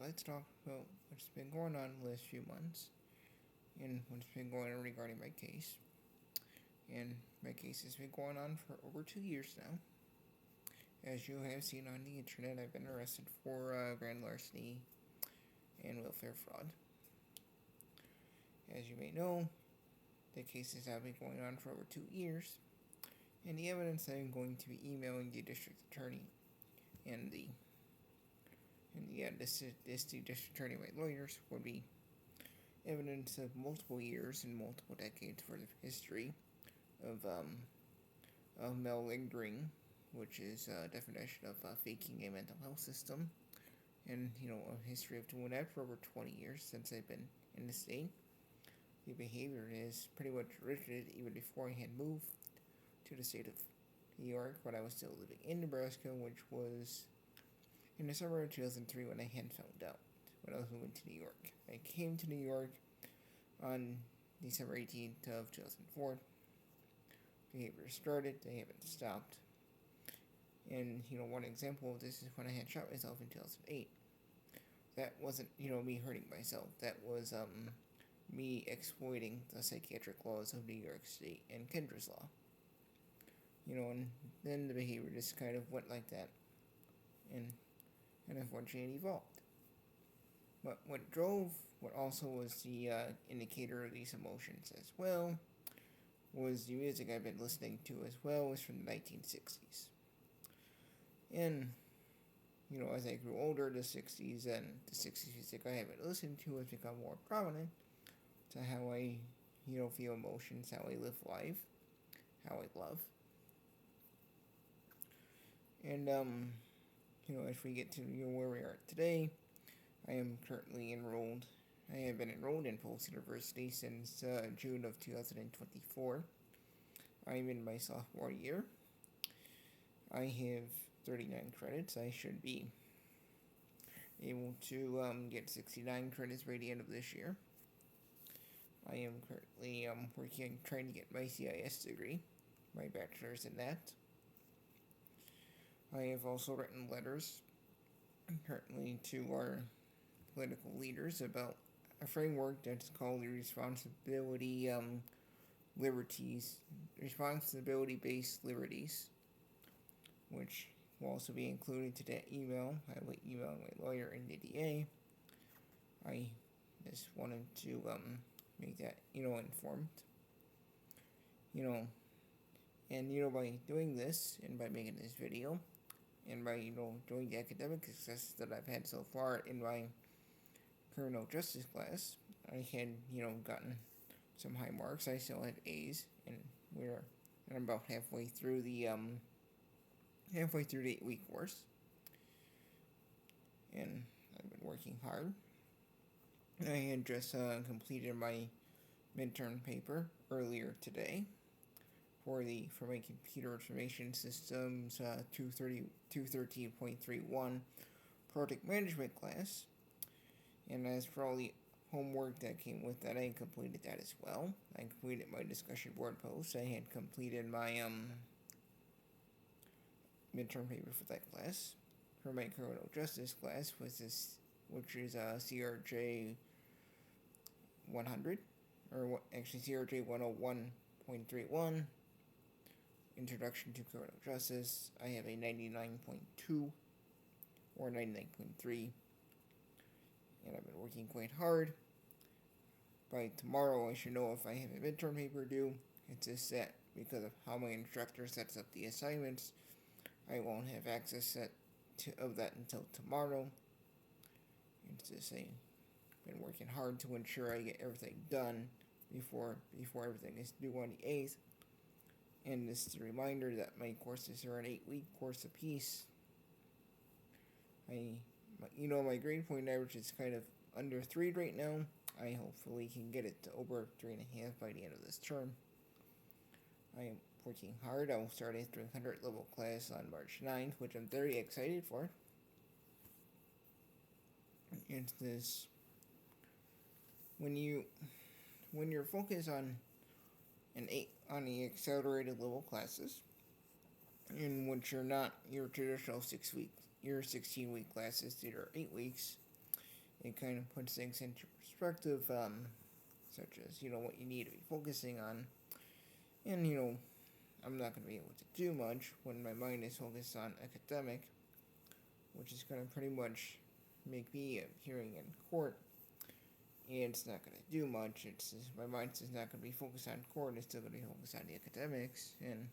let's talk about what's been going on the last few months and what's been going on regarding my case. And my case has been going on for over 2 years now. As you have seen on the internet, I've been arrested for grand larceny and welfare fraud. As you may know, the case has now been going on for over 2 years, and the evidence I'm going to be emailing the district attorney and the district attorney, my lawyers, would be evidence of multiple years and multiple decades worth of history of malingering, which is a definition of faking a mental health system, and a history of doing that for over 20 years since I've been in the state. The behavior is pretty much originated even before I had moved to the state of New York when I was still living in Nebraska, which was in the summer of 2003 when I had found out when I was moving to New York. I came to New York on December 18th of 2004. Behavior started, they haven't stopped. And, one example of this is when I had shot myself in 2008. That wasn't, me hurting myself. That was, me exploiting the psychiatric laws of New York State and Kendra's law. And then the behavior just kind of went like that. And unfortunately it evolved. But what also was the indicator of these emotions as well, was the music I've been listening to as well, was from the 1960s. And, as I grew older, the 60s and the 60s music I haven't listened to has become more prominent to how I, feel emotions, how I live life, how I love. And, as we get to, where we are today, I am currently enrolled. I have been enrolled in Pulse University since June of 2024. I'm in my sophomore year. I have 39 credits. I should be able to get 69 credits by the end of this year. I am currently trying to get my CIS degree, my bachelor's in that. I have also written letters currently to our political leaders about a framework that's called the responsibility-based liberties, which will also be included to that email. I will email my lawyer and the DA. I just wanted to make that, informed. And, by doing this and by making this video and by, doing the academic success that I've had so far in my criminal justice class, I had, gotten some high marks. I still have A's, and I'm about halfway through the 8-week course. And I've been working hard. I had just completed my midterm paper earlier today for my computer information systems 213.31 project management class. And as for all the homework that came with that, I completed that as well. I completed my discussion board post. I had completed my midterm paper for that class. For my criminal justice class, which is CRJ 100, or CRJ 101.31, Introduction to Criminal Justice. I have a 99.2 or 99.3, and I've been working quite hard. By tomorrow, I should know if I have a midterm paper due. It's just that because of how my instructor sets up the assignments, I won't have access of that until tomorrow. It's just I've been working hard to ensure I get everything done before everything is due on the 8th. And this is a reminder that my courses are an 8-week course apiece. My grade point average is kind of under 3 right now. I hopefully can get it to over 3.5 by the end of this term. I am working hard. I will start a 300 level class on March 9th, which I'm very excited for. It's this, when you're focused on the accelerated level classes, in which you're not your traditional 6-week, your 16-week classes that are 8 weeks, it kind of puts things into perspective, such as, what you need to be focusing on. And, I'm not going to be able to do much when my mind is focused on academic, which is going to pretty much make me appearing in court. And it's not going to do much. My mind's just not going to be focused on court. It's still going to be focused on the academics. And,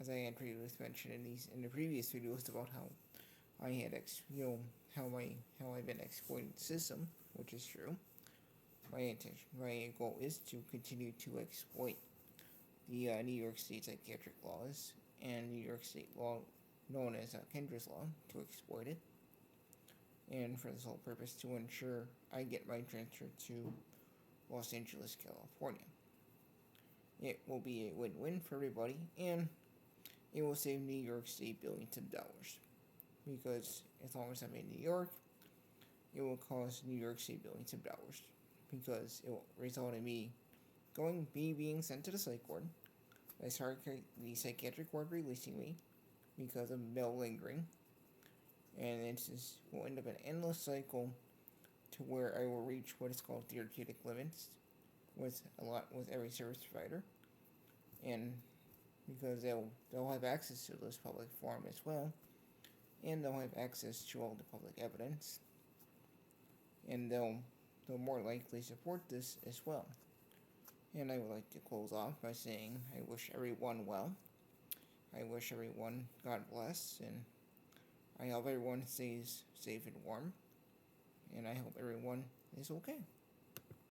as I had previously mentioned in the previous videos about how I had how I've been exploiting the system, which is true. My goal is to continue to exploit the New York State psychiatric laws and New York State law known as Kendra's Law to exploit it, and for the sole purpose to ensure I get my transfer to Los Angeles, California. It will be a win-win for everybody, and it will save New York State billions of dollars, because as long as I'm in New York, it will cost New York State billions of dollars, because it will result in me being sent to the psych ward, the psychiatric ward releasing me because of malingering, and will end up an endless cycle to where I will reach what is called therapeutic limits with every service provider, and because they'll have access to this public forum as well, and they'll have access to all the public evidence, and they'll more likely support this as well. And I would like to close off by saying I wish everyone well. I wish everyone God bless, and I hope everyone stays safe and warm, and I hope everyone is okay.